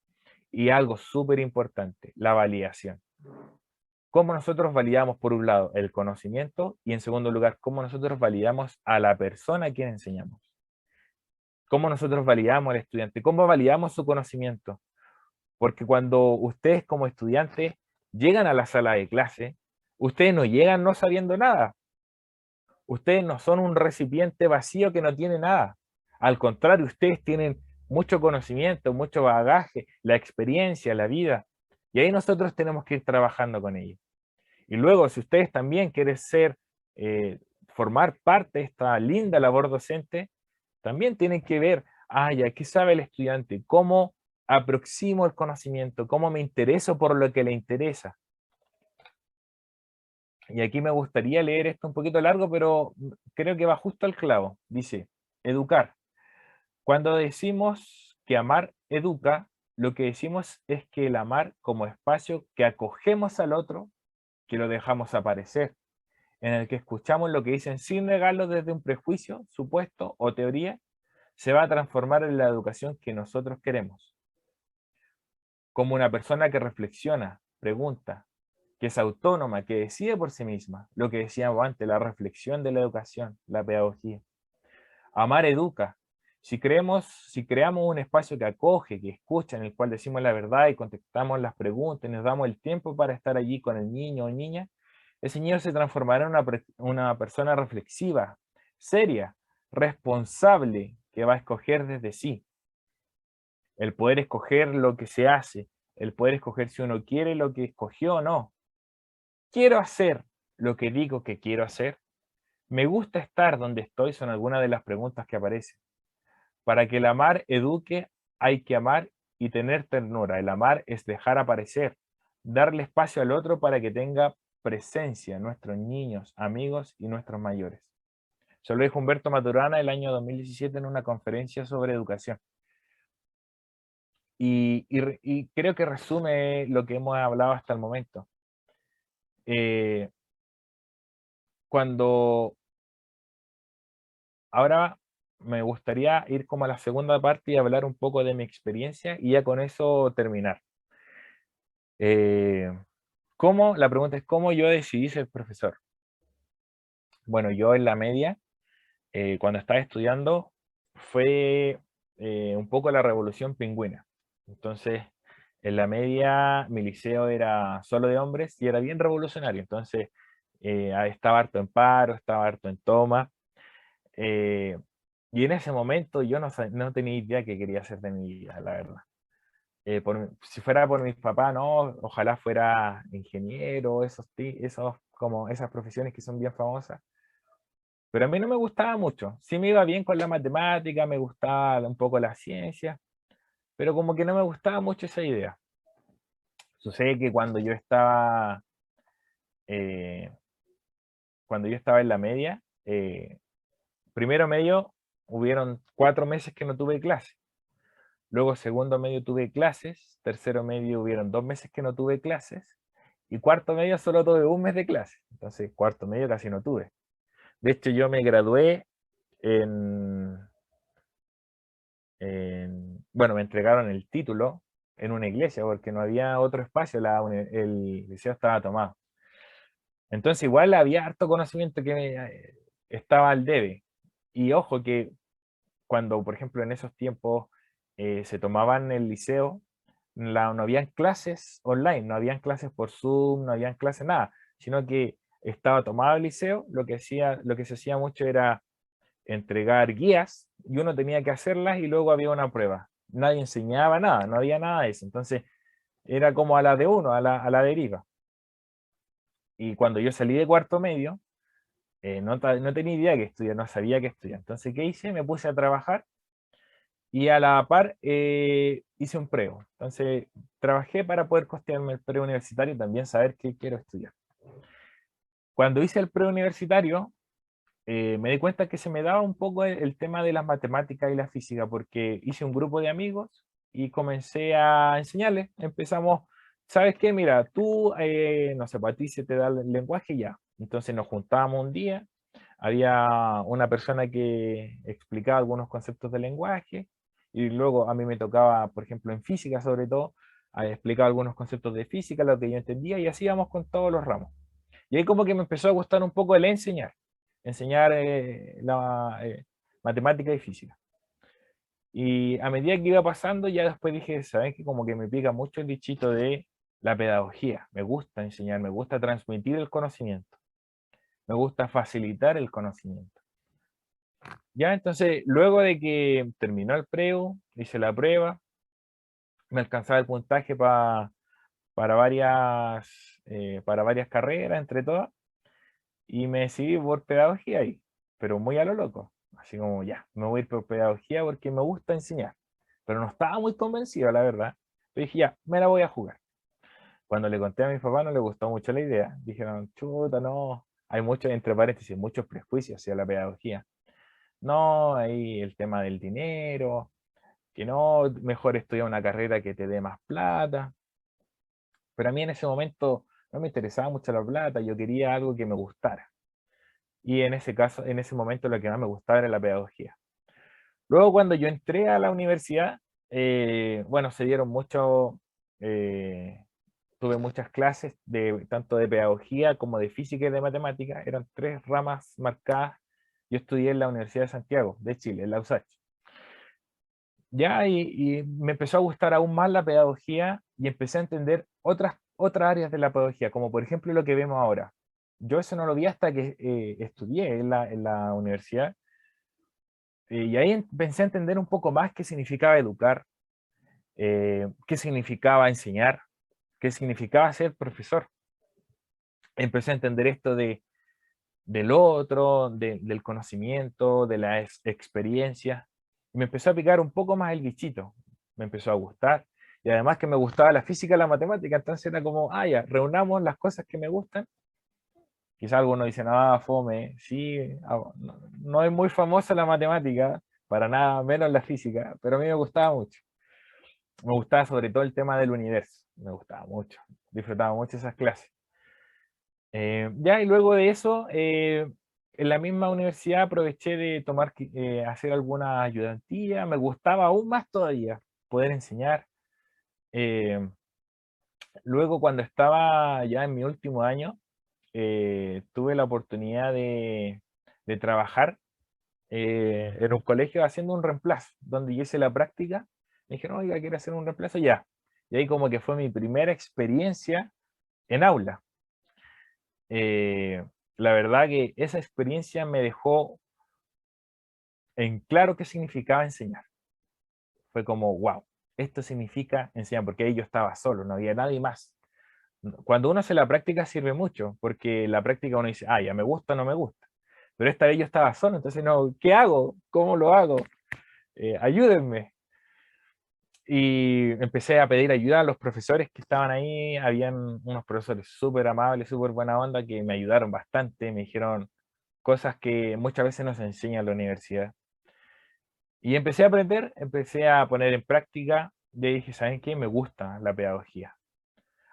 Y algo súper importante, la validación. Cómo nosotros validamos, por un lado, el conocimiento y, en segundo lugar, cómo nosotros validamos a la persona a quien enseñamos. Cómo nosotros validamos al estudiante, cómo validamos su conocimiento. Porque cuando ustedes como estudiantes llegan a la sala de clase, ustedes no llegan no sabiendo nada. Ustedes no son un recipiente vacío que no tiene nada. Al contrario, ustedes tienen mucho conocimiento, mucho bagaje, la experiencia, la vida. Y ahí nosotros tenemos que ir trabajando con ellos. Y luego, si ustedes también quieren formar parte de esta linda labor docente, también tienen que ver, ya, ¿qué sabe el estudiante? ¿Cómo aproximo el conocimiento? ¿Cómo me intereso por lo que le interesa? Y aquí me gustaría leer esto un poquito largo, pero creo que va justo al clavo. Dice, educar. Cuando decimos que amar educa, lo que decimos es que el amar como espacio que acogemos al otro, que lo dejamos aparecer, en el que escuchamos lo que dicen sin negarlo desde un prejuicio, supuesto o teoría, se va a transformar en la educación que nosotros queremos. Como una persona que reflexiona, pregunta, que es autónoma, que decide por sí misma, lo que decíamos antes, la reflexión de la educación, la pedagogía. Amar educa. Si creamos un espacio que acoge, que escucha, en el cual decimos la verdad y contestamos las preguntas, y nos damos el tiempo para estar allí con el niño o niña, ese niño se transformará en una persona reflexiva, seria, responsable, que va a escoger desde sí. El poder escoger lo que se hace, el poder escoger si uno quiere lo que escogió o no. ¿Quiero hacer lo que digo que quiero hacer? ¿Me gusta estar donde estoy? Son algunas de las preguntas que aparecen. Para que el amar eduque, hay que amar y tener ternura. El amar es dejar aparecer, darle espacio al otro para que tenga presencia, nuestros niños, amigos y nuestros mayores. Se lo dijo Humberto Maturana el año 2017 en una conferencia sobre educación. Y creo que resume lo que hemos hablado hasta el momento. Cuando ahora me gustaría ir como a la segunda parte y hablar un poco de mi experiencia y ya con eso terminar. Eh, La pregunta es, ¿cómo yo decidí ser profesor? Bueno, yo en la media, cuando estaba estudiando, fue un poco la revolución pingüina. Entonces, en la media, mi liceo era solo de hombres y era bien revolucionario. Entonces, estaba harto en paro, estaba harto en toma. eh, y en ese momento yo no tenía idea qué quería hacer de mi vida, la verdad. Si fuera por mis papás, no, ojalá fuera ingeniero, como esas profesiones que son bien famosas. Pero a mí no me gustaba mucho. Sí me iba bien con la matemática, me gustaba un poco la ciencia, pero como que no me gustaba mucho esa idea. Sucede que eh, cuando yo estaba en la media, primero medio hubieron 4 meses que no tuve clase. Luego segundo medio tuve clases, tercero medio hubieron 2 meses que no tuve clases, y cuarto medio solo tuve un mes de clase. Entonces cuarto medio casi no tuve. De hecho yo me gradué en, bueno, me entregaron el título en una iglesia porque no había otro espacio, el liceo estaba tomado. Entonces igual había harto conocimiento que estaba al debe. Y ojo que cuando, por ejemplo, en esos tiempos se tomaban el liceo, no habían clases online, no habían clases por Zoom, no habían clases nada, sino que estaba tomado el liceo, lo que se hacía mucho era entregar guías y uno tenía que hacerlas y luego había una prueba. Nadie enseñaba nada, no había nada de eso. Entonces era como a la de uno, a la deriva. Y cuando yo salí de cuarto medio, no tenía idea que estudiar, no sabía qué estudiar. Entonces, ¿qué hice? Me puse a trabajar y a la par hice un preo. Entonces, trabajé para poder costearme el preuniversitario y también saber qué quiero estudiar. Cuando hice el preuniversitario, me di cuenta que se me daba un poco el tema de las matemáticas y la física, porque hice un grupo de amigos y comencé a enseñarles. Empezamos, ¿sabes qué? Mira, tú, no sé, para ti se te da el lenguaje ya. Entonces nos juntábamos un día, había una persona que explicaba algunos conceptos de lenguaje y luego a mí me tocaba, por ejemplo, en física sobre todo, a explicar algunos conceptos de física, lo que yo entendía y así íbamos con todos los ramos. Y ahí como que me empezó a gustar un poco el enseñar la matemática y física. Y a medida que iba pasando, ya después dije, ¿saben qué? Como que me pica mucho el dichito de la pedagogía. Me gusta enseñar, me gusta transmitir el conocimiento, me gusta facilitar el conocimiento. Ya, entonces, luego de que terminó el preo, hice la prueba, me alcanzaba el puntaje para varias carreras, entre todas, y me decidí por pedagogía ahí, pero muy a lo loco. Así como ya, me voy a ir por pedagogía porque me gusta enseñar. Pero no estaba muy convencido, la verdad. Pero dije, ya, me la voy a jugar. Cuando le conté a mi papá no le gustó mucho la idea. Dijeron, chuta, no. Hay muchos, entre paréntesis, muchos prejuicios hacia la pedagogía. No, ahí el tema del dinero, que no, mejor estudiar una carrera que te dé más plata. Pero a mí en ese momento no me interesaba mucho la plata, yo quería algo que me gustara. Y en ese caso, en ese momento lo que más me gustaba era la pedagogía. Luego cuando yo entré a la universidad, bueno, se dieron mucho, tuve muchas clases de tanto de pedagogía como de física y de matemática, eran tres ramas marcadas. Yo estudié en la Universidad de Santiago, de Chile, en la USACH. Ya, y me empezó a gustar aún más la pedagogía y empecé a entender otras áreas de la pedagogía, como por ejemplo lo que vemos ahora. Yo eso no lo vi hasta que estudié en la universidad. Y ahí empecé a entender un poco más qué significaba educar, qué significaba enseñar, qué significaba ser profesor. Empecé a entender esto del otro, del conocimiento, de las experiencias. Y me empezó a picar un poco más el bichito. Me empezó a gustar. Y además que me gustaba la física y la matemática, entonces era como, ah, ya, reunamos las cosas que me gustan. Quizá algunos dicen, ah, fome, sí, no, no es muy famosa la matemática, para nada menos la física, pero a mí me gustaba mucho. Me gustaba sobre todo el tema del universo, me gustaba mucho, disfrutaba mucho esas clases. Ya, y luego de eso, en la misma universidad aproveché de hacer alguna ayudantía, me gustaba aún más todavía poder enseñar. Eh, Luego, cuando estaba ya en mi último año, tuve la oportunidad de trabajar en un colegio haciendo un reemplazo, donde yo hice la práctica. Me dijeron, oiga, ¿quiere hacer un reemplazo? Ya. Y ahí como que fue mi primera experiencia en aula. Eh, la verdad que esa experiencia me dejó en claro qué significaba enseñar. Fue como, wow, esto significa enseñar, porque ahí yo estaba solo, no había nadie más. Cuando uno hace la práctica sirve mucho, porque la práctica uno dice, ah, ya me gusta o no me gusta. Pero esta vez yo estaba solo, entonces no, ¿qué hago? ¿Cómo lo hago? Ayúdenme. Y empecé a pedir ayuda a los profesores que estaban ahí. Habían unos profesores súper amables, súper buena onda, que me ayudaron bastante, me dijeron cosas que muchas veces no se enseña en la universidad. Y empecé a aprender, empecé a poner en práctica, y dije, ¿saben qué? Me gusta la pedagogía.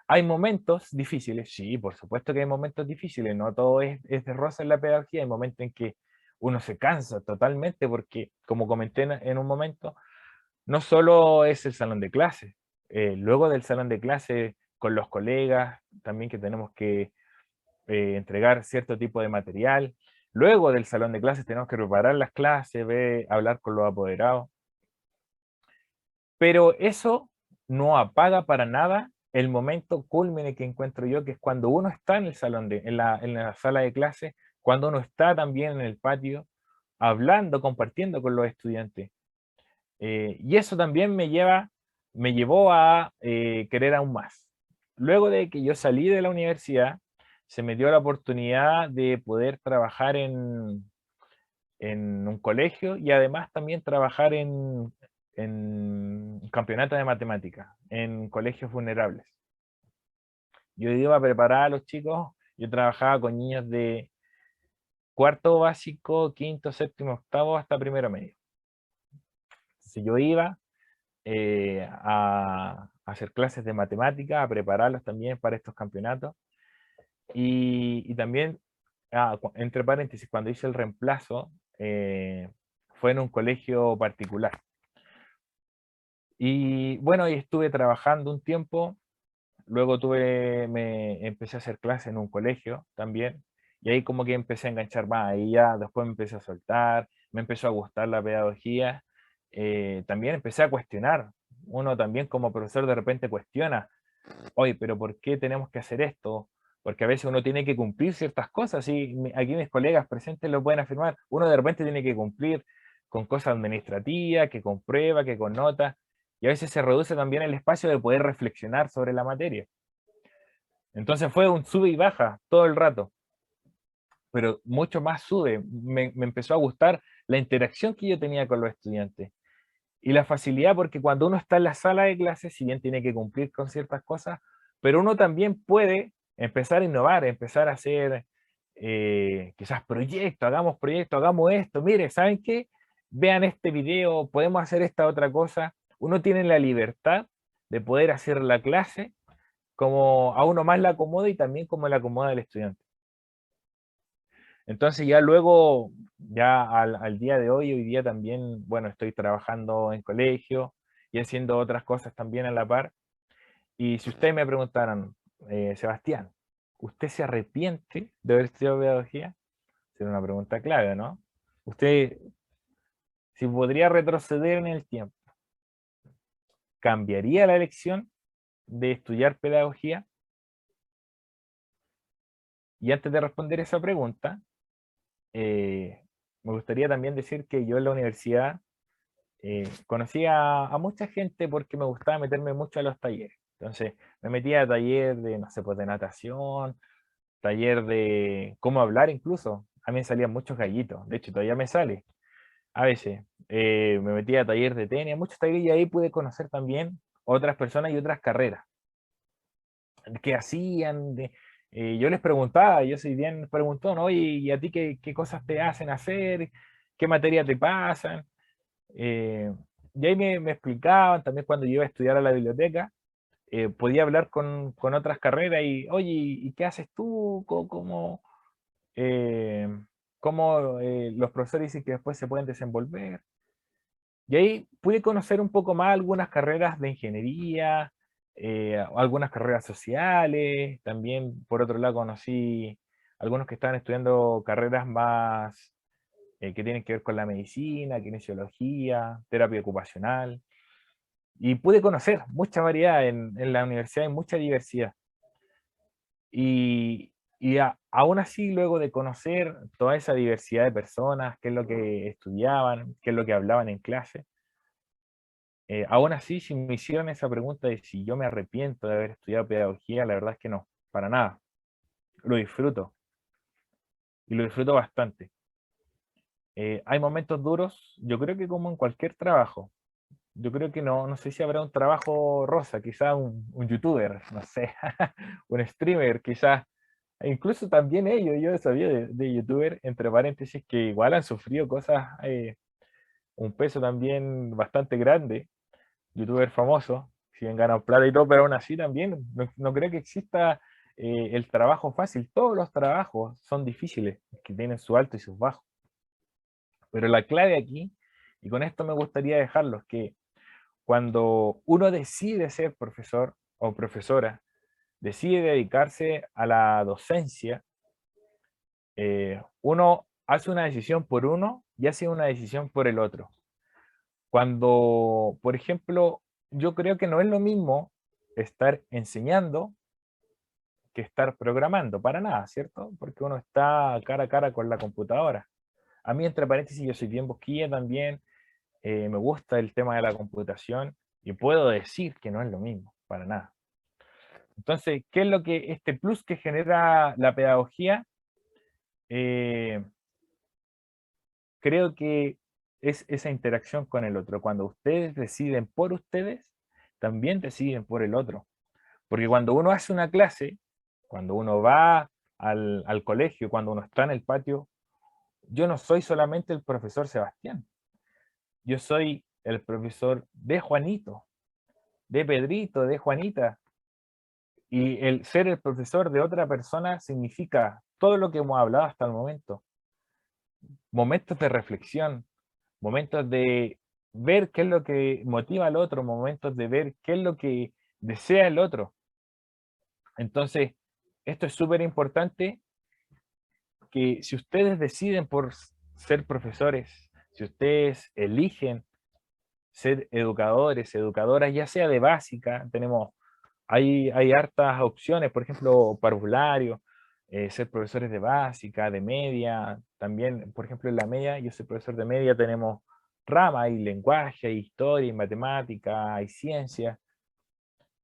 Hay momentos difíciles, sí, por supuesto que hay momentos difíciles, no todo es de rosa en la pedagogía, hay momentos en que uno se cansa totalmente porque, como comenté en un momento, no solo es el salón de clase, luego del salón de clase con los colegas, también que tenemos que entregar cierto tipo de material, Luego del salón de clases tenemos que preparar las clases, hablar con los apoderados. Pero eso no apaga para nada el momento cúlmine que encuentro yo, que es cuando uno está en el salón, en la sala de clase, cuando uno está también en el patio, hablando, compartiendo con los estudiantes. Y eso también me llevó a querer aún más. Luego de que yo salí de la universidad, se me dio la oportunidad de poder trabajar en un colegio y además también trabajar en campeonatos de matemáticas, en colegios vulnerables. Yo iba a preparar a los chicos, yo trabajaba con niños de cuarto básico, quinto, séptimo, octavo, hasta primero medio. Entonces yo iba a hacer clases de matemática, a prepararlos también para estos campeonatos. Y también, entre paréntesis, cuando hice el reemplazo, fue en un colegio particular. Y bueno, y estuve trabajando un tiempo, luego empecé a hacer clases en un colegio también, y ahí como que empecé a enganchar más, y ya después me empecé a soltar, me empezó a gustar la pedagogía, también empecé a cuestionar, uno también como profesor de repente cuestiona, oye, pero ¿por qué tenemos que hacer esto? Porque a veces uno tiene que cumplir ciertas cosas, y aquí mis colegas presentes lo pueden afirmar, uno de repente tiene que cumplir con cosas administrativas, que con prueba, que con notas, y a veces se reduce también el espacio de poder reflexionar sobre la materia. Entonces fue un sube y baja todo el rato, pero mucho más sube. Me empezó a gustar la interacción que yo tenía con los estudiantes y la facilidad, porque cuando uno está en la sala de clases, si bien tiene que cumplir con ciertas cosas, pero uno también puede empezar a innovar, empezar a hacer quizás proyectos, hagamos esto, mire, ¿saben qué? Vean este video, podemos hacer esta otra cosa. Uno tiene la libertad de poder hacer la clase como a uno más la acomoda y también como la acomoda el estudiante. Entonces ya luego, ya al día de hoy, hoy día también, bueno, estoy trabajando en colegio y haciendo otras cosas también a la par. Y si ustedes me preguntaran, Sebastián, ¿usted se arrepiente de haber estudiado pedagogía? Sería una pregunta clave, ¿no? Usted, si podría retroceder en el tiempo, ¿cambiaría la elección de estudiar pedagogía? Y antes de responder esa pregunta, me gustaría también decir que yo en la universidad conocí a mucha gente porque me gustaba meterme mucho a los talleres. Entonces me metía a taller de, no sé, pues de natación, taller de cómo hablar incluso. A mí me salían muchos gallitos, de hecho todavía me sale a veces. Me metía a taller de tenis, muchos talleres y ahí pude conocer también otras personas y otras carreras. ¿Qué hacían? Yo les preguntaba, yo soy bien preguntón, oye, ¿y a ti qué cosas te hacen hacer? ¿Qué materias te pasan? Eh, y ahí me explicaban, también cuando yo iba a estudiar a la biblioteca, podía hablar con otras carreras y, oye, ¿y qué haces tú? Eh, ¿Cómo los profesores dicen que después se pueden desenvolver? Y ahí pude conocer un poco más algunas carreras de ingeniería, algunas carreras sociales, también por otro lado conocí algunos que estaban estudiando carreras más que tienen que ver con la medicina, kinesiología, terapia ocupacional, y pude conocer mucha variedad en la universidad, hay mucha diversidad. Aún así, luego de conocer toda esa diversidad de personas, qué es lo que estudiaban, qué es lo que hablaban en clase, aún así, si me hicieron esa pregunta de si yo me arrepiento de haber estudiado pedagogía, la verdad es que no, para nada. Lo disfruto, y lo disfruto bastante. Hay momentos duros, yo creo que como en cualquier trabajo. Yo creo que no sé si habrá un trabajo rosa, quizás un youtuber, no sé, un streamer, quizás. Incluso también ellos, yo sabía de youtuber, entre paréntesis, que igual han sufrido cosas, un peso también bastante grande, youtuber famoso, si bien ganan plata y todo, pero aún así también no creo que exista el trabajo fácil. Todos los trabajos son difíciles, que tienen su alto y sus bajos. Pero la clave aquí, y con esto me gustaría dejarlos, que cuando uno decide ser profesor o profesora, decide dedicarse a la docencia, uno hace una decisión por uno y hace una decisión por el otro. Cuando, por ejemplo, yo creo que no es lo mismo estar enseñando que estar programando, para nada, ¿cierto? Porque uno está cara a cara con la computadora. A mí, entre paréntesis, yo soy bien bosquilla también, me gusta el tema de la computación y puedo decir que no es lo mismo, para nada. Entonces, ¿qué es lo que este plus que genera la pedagogía? Eh, Creo que es esa interacción con el otro. Cuando ustedes deciden por ustedes, también deciden por el otro. Porque cuando uno hace una clase, cuando uno va al colegio, cuando uno está en el patio, yo no soy solamente el profesor Sebastián, yo soy el profesor de Juanito, de Pedrito, de Juanita. Y el ser el profesor de otra persona significa todo lo que hemos hablado hasta el momento. Momentos de reflexión, momentos de ver qué es lo que motiva al otro, momentos de ver qué es lo que desea el otro. Entonces, esto es súper importante, que si ustedes deciden por ser profesores, si ustedes eligen ser educadores, educadoras, ya sea de básica, hay hartas opciones, por ejemplo, parvulario, ser profesores de básica, de media, también, por ejemplo, en la media, yo soy profesor de media, tenemos rama, hay lenguaje, hay historia, hay matemática, hay ciencia,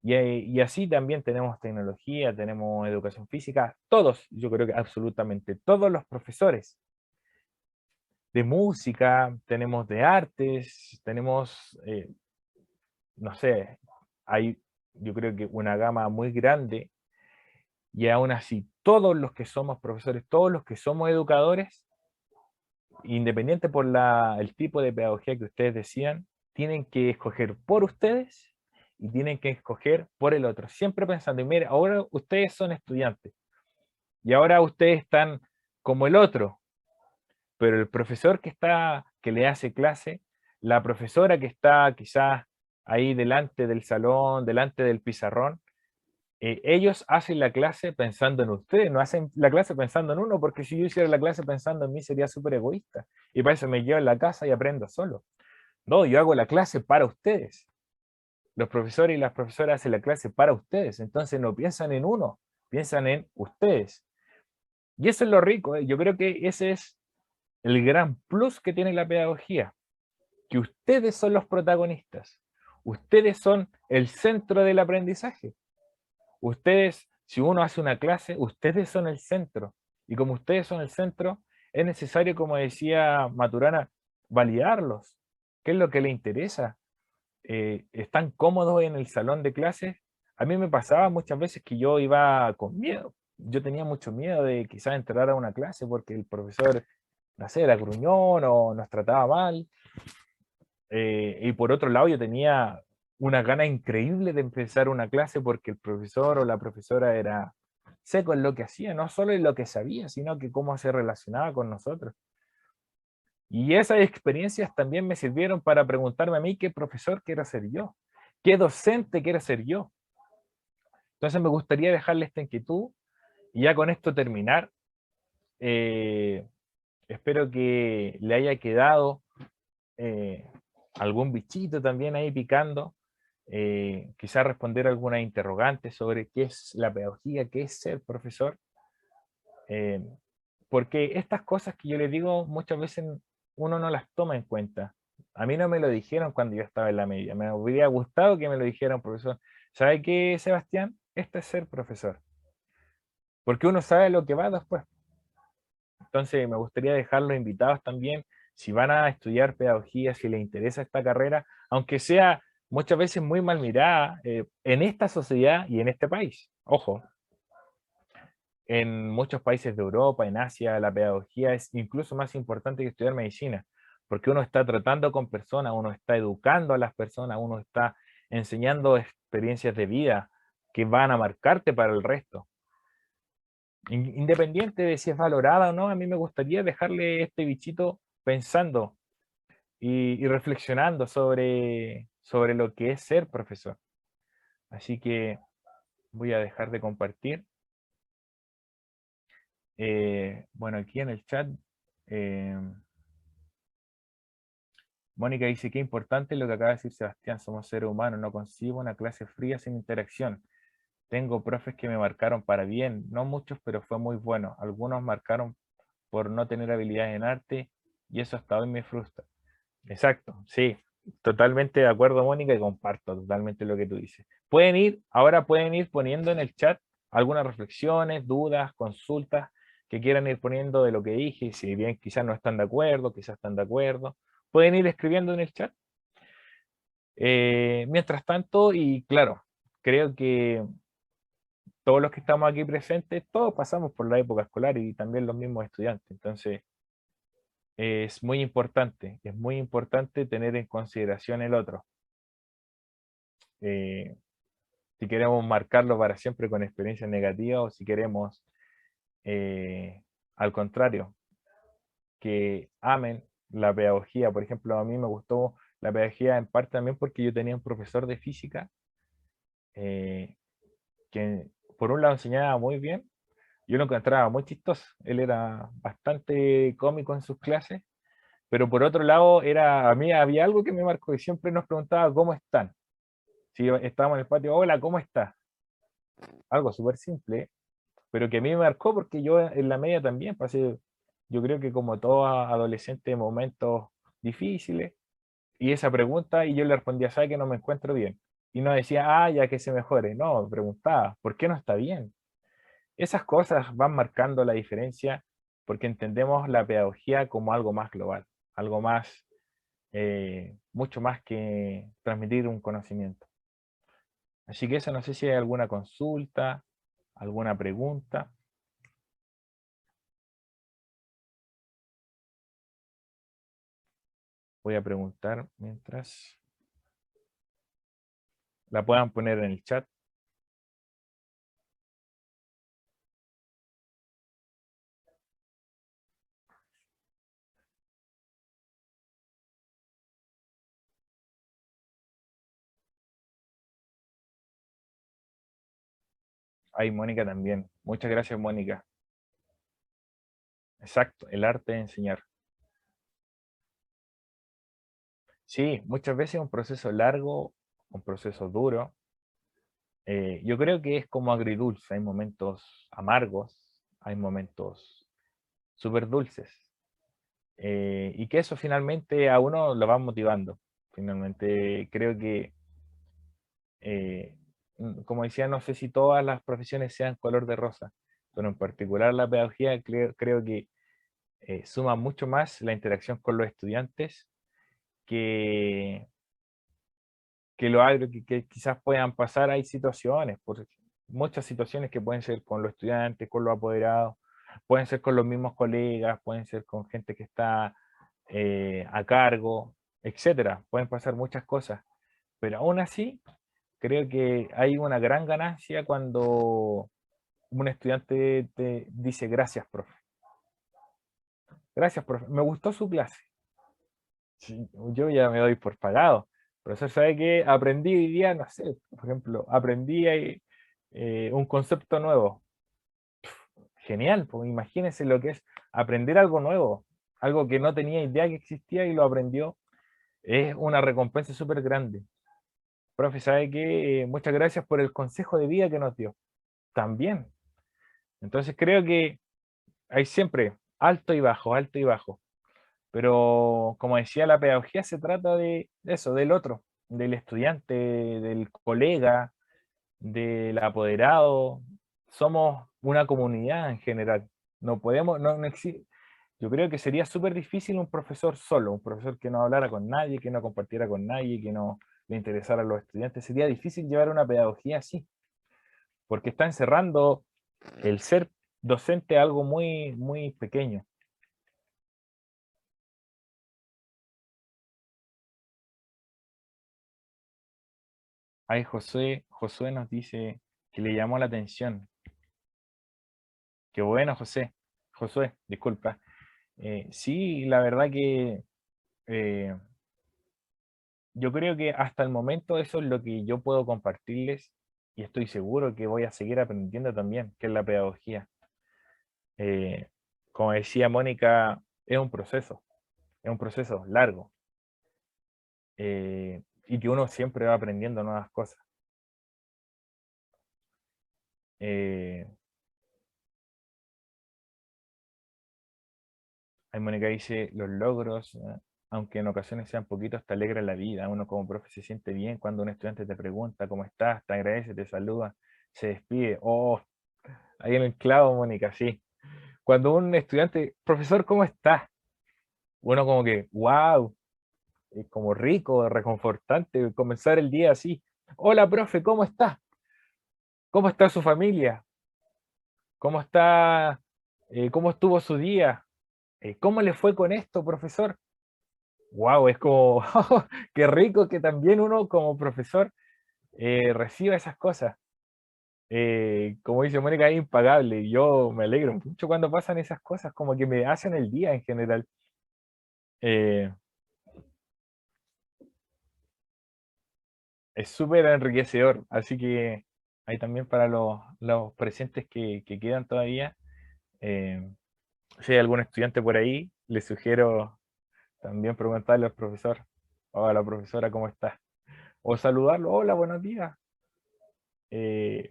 y así también tenemos tecnología, tenemos educación física, todos, yo creo que absolutamente todos los profesores de música, tenemos de artes, tenemos, no sé, hay yo creo que una gama muy grande, y aún así todos los que somos profesores, todos los que somos educadores, independiente por el tipo de pedagogía que ustedes decían, tienen que escoger por ustedes y tienen que escoger por el otro, siempre pensando, y mire, ahora ustedes son estudiantes y ahora ustedes están como el otro, pero el profesor que le hace clase, la profesora que está quizás ahí delante del salón, delante del pizarrón, ellos hacen la clase pensando en ustedes, no hacen la clase pensando en uno, porque si yo hiciera la clase pensando en mí sería súper egoísta, y para eso me llevo en la casa y aprendo solo. No, yo hago la clase para ustedes. Los profesores y las profesoras hacen la clase para ustedes, entonces no piensan en uno, piensan en ustedes. Y eso es lo rico, ¿eh? Yo creo que ese es el gran plus que tiene la pedagogía, que ustedes son los protagonistas, ustedes son el centro del aprendizaje. Ustedes, si uno hace una clase, ustedes son el centro. Y como ustedes son el centro, es necesario, como decía Maturana, validarlos. ¿Qué es lo que les interesa? ¿Están cómodos en el salón de clases? A mí me pasaba muchas veces que yo iba con miedo. Yo tenía mucho miedo de quizás entrar a una clase porque el profesor, no sé, era gruñón o nos trataba mal. Y por otro lado, yo tenía una gana increíble de empezar una clase porque el profesor o la profesora era seco en lo que hacía, no solo en lo que sabía, sino que cómo se relacionaba con nosotros. Y esas experiencias también me sirvieron para preguntarme a mí qué profesor quiero ser yo, qué docente quiero ser yo. Entonces me gustaría dejarle esta inquietud y ya con esto terminar. Eh, Espero que le haya quedado eh, algún bichito también ahí picando, quizás responder algunas interrogantes sobre qué es la pedagogía, qué es ser profesor, eh, porque estas cosas que yo les digo muchas veces uno no las toma en cuenta. A mí no me lo dijeron cuando yo estaba en la media, me hubiera gustado que me lo dijeran, profesor. ¿Sabe qué, Sebastián? Esto es ser profesor, porque uno sabe lo que va después. Entonces me gustaría dejar los invitados también, si van a estudiar pedagogía, si les interesa esta carrera, aunque sea muchas veces muy mal mirada en esta sociedad y en este país. Ojo, en muchos países de Europa, en Asia, la pedagogía es incluso más importante que estudiar medicina, porque uno está tratando con personas, uno está educando a las personas, uno está enseñando experiencias de vida que van a marcarte para el resto. Independiente de si es valorada o no, a mí me gustaría dejarle este bichito pensando y reflexionando sobre lo que es ser profesor. Así que voy a dejar de compartir. Bueno, aquí en el chat Eh, Mónica dice, qué importante lo que acaba de decir Sebastián, somos seres humanos, no concibo una clase fría sin interacción. Tengo profes que me marcaron para bien, no muchos, pero fue muy bueno. Algunos marcaron por no tener habilidades en arte y eso hasta hoy me frustra. Exacto, sí, totalmente de acuerdo, Mónica, y comparto totalmente lo que tú dices. Ahora pueden ir poniendo en el chat algunas reflexiones, dudas, consultas que quieran ir poniendo de lo que dije, si bien quizás no están de acuerdo, quizás están de acuerdo, pueden ir escribiendo en el chat. Mientras tanto, y claro, creo que todos los que estamos aquí presentes, todos pasamos por la época escolar y también los mismos estudiantes. Entonces, es muy importante tener en consideración el otro. Eh, si queremos marcarlo para siempre con experiencias negativas o si queremos, al contrario, que amen la pedagogía. Por ejemplo, a mí me gustó la pedagogía en parte también porque yo tenía un profesor de física eh, que por un lado enseñaba muy bien, yo lo encontraba muy chistoso, él era bastante cómico en sus clases, pero por otro lado a mí había algo que me marcó y siempre nos preguntaba cómo están. Si estábamos en el patio, hola, ¿cómo estás? Algo súper simple, pero que a mí me marcó porque yo en la media también pasé, yo creo que como todo adolescente, momentos difíciles, y esa pregunta, y yo le respondía, ¿sabe que no me encuentro bien? Y no decía, ya que se mejore, no, preguntaba, ¿por qué no está bien? Esas cosas van marcando la diferencia porque entendemos la pedagogía como algo más global, algo más, mucho más que transmitir un conocimiento. Así que eso, no sé si hay alguna consulta, alguna pregunta. Voy a preguntar mientras la puedan poner en el chat. Ay, Mónica también. Muchas gracias, Mónica. Exacto, el arte de enseñar. Sí, muchas veces es un proceso largo, un proceso duro. Yo creo que es como agridulce. Hay momentos amargos, hay momentos súper dulces. Y que eso finalmente a uno lo va motivando. Finalmente creo que, eh, como decía, no sé si todas las profesiones sean color de rosa, pero en particular la pedagogía creo que suma mucho más la interacción con los estudiantes que, que lo agrio que quizás puedan pasar. Hay situaciones, muchas situaciones que pueden ser con los estudiantes, con los apoderados, pueden ser con los mismos colegas, pueden ser con gente que está a cargo, etcétera. Pueden pasar muchas cosas, pero aún así creo que hay una gran ganancia cuando un estudiante te dice gracias, profe. Gracias, profe. Me gustó su clase. Sí, yo ya me doy por pagado. Profesor, ¿sabe qué? Aprendí hoy día, no sé, por ejemplo, aprendí un concepto nuevo. Genial, pues imagínense lo que es aprender algo nuevo, algo que no tenía idea que existía y lo aprendió. Es una recompensa súper grande. Profe, ¿sabe qué? Muchas gracias por el consejo de vida que nos dio. También. Entonces creo que hay siempre alto y bajo, alto y bajo. Pero como decía, la pedagogía se trata de eso, del otro, del estudiante, del colega, del apoderado. Somos una comunidad en general. No podemos, no existe. Yo creo que sería súper difícil un profesor solo, un profesor que no hablara con nadie, que no compartiera con nadie, que no le interesara a los estudiantes. Sería difícil llevar una pedagogía así, porque está encerrando el ser docente a algo muy, muy pequeño. Ahí Josué nos dice que le llamó la atención. Qué bueno, Josué, disculpa. Sí, la verdad que eh, yo creo que hasta el momento eso es lo que yo puedo compartirles y estoy seguro que voy a seguir aprendiendo también, que es la pedagogía. Eh, Como decía Mónica, es un proceso largo, y que uno siempre va aprendiendo nuevas cosas. Eh, Ahí Mónica dice, los logros, aunque en ocasiones sean poquitos, te alegran la vida. Uno como profe se siente bien cuando un estudiante te pregunta cómo estás, te agradece, te saluda, se despide. Oh, ahí en el clavo, Mónica, sí. Cuando un estudiante, profesor, ¿cómo estás? Uno como que, wow, es como rico, reconfortante comenzar el día así. Hola, profe, ¿cómo está? ¿Cómo está su familia? ¿Cómo está? ¿Cómo estuvo su día? ¿Cómo le fue con esto, profesor? Wow, es como, qué rico que también uno como profesor reciba esas cosas. Como dice Mónica, es impagable. Y yo me alegro mucho cuando pasan esas cosas, como que me hacen el día en general. Eh, es súper enriquecedor. Así que hay también para los presentes que quedan todavía. eh, si hay algún estudiante por ahí, les sugiero también preguntarle al profesor o a la profesora cómo está. O saludarlo, hola, buenos días. Eh,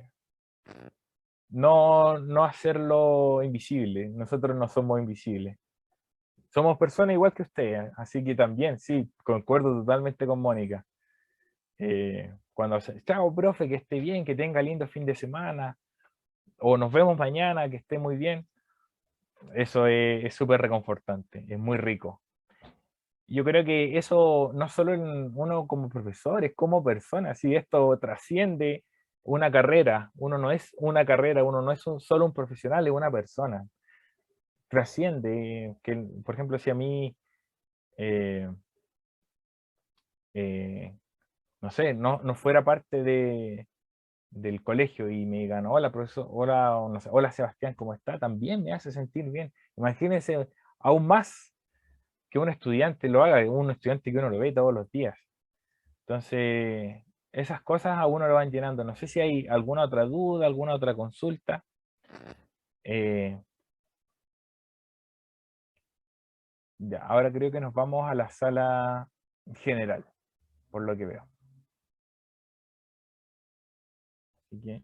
no hacerlo invisible. Nosotros no somos invisibles. Somos personas igual que ustedes, así que también, sí, concuerdo totalmente con Mónica. Cuando se, chao, profe, que esté bien, que tenga lindo fin de semana, o nos vemos mañana, que esté muy bien, eso es súper reconfortante, es muy rico. Yo creo que eso no solo en uno como profesor, es como persona, si esto trasciende una carrera, uno no es una carrera, uno no es solo un profesional, es una persona. Trasciende, que por ejemplo, si a mí, eh, eh, no sé, no fuera parte del colegio y me digan, hola profesor, hola, o no sé, hola Sebastián, ¿cómo está? También me hace sentir bien. Imagínense aún más que un estudiante lo haga, un estudiante que uno lo ve todos los días. Entonces, esas cosas a uno lo van llenando. No sé si hay alguna otra duda, alguna otra consulta. Eh, ya, ahora creo que nos vamos a la sala general, por lo que veo. Así que